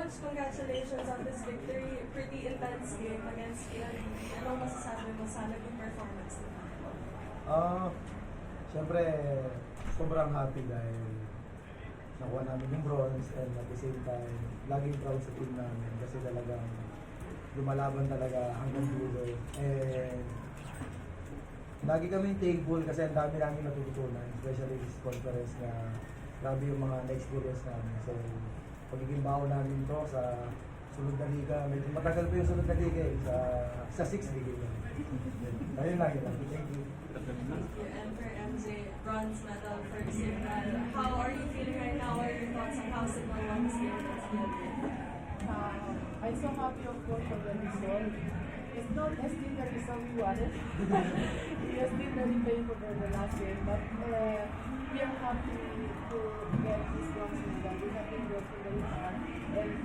Coach, congratulations on this victory. Pretty intense game against PLD. Anong masasabi mo sa naging performance nila? Siyempre, sobrang happy dahil nakuha namin yung bronze and at the same time, laging proud sa team namin kasi talagang lumalaban talaga hanggang dulo. And lagi kami thankful kasi ang dami namin natututunan, especially this conference na grabe yung mga na-experience namin. So, pagiging baon namin to sa sunod na liga, medyo matagal pa yung sunod na liga eh, sa 6th liga. Ayun lang, yun lang. Thank you. Thank you. And for MJ, bronze medal for Signal. How are you feeling right now? What are your thoughts on how Signal won this game against PLD? I'm so happy, of course, for the result. It's not as still the result we wanted. We are still very painful for the last game, but we are happy to get this bronze medal. We have been working very hard, and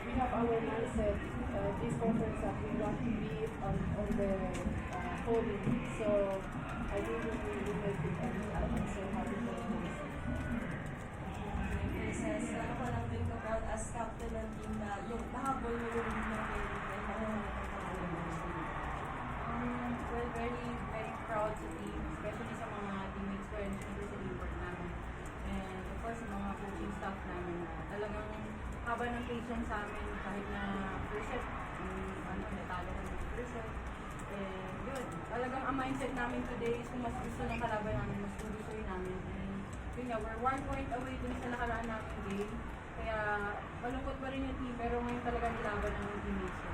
we have our mindset. This conference that we want to be on the podium. So I think we will make it, and I'm so happy for this. Princess, ano ka lang think about as captain ng team na yung nahabol mo yung lead ng PLD and makuha mo ang pangalan mo? Well, very, very proud sa team, especially sa mga teammates ko and syempre sa teamwork namin. And of course, sa mga coaching staff namin na talagang haba ng patience sa amin kahit na first set, natalo ko ng first set. And yun, talagang ang mindset namin today is kung mas gusto ng kalaban namin, mas gugustuhin namin. And yun nga, we're 1 point away dun sa nakaraan namin game. Kaya malungkot pa rin yung team, pero ngayon talaga nilaban ng teammates ko.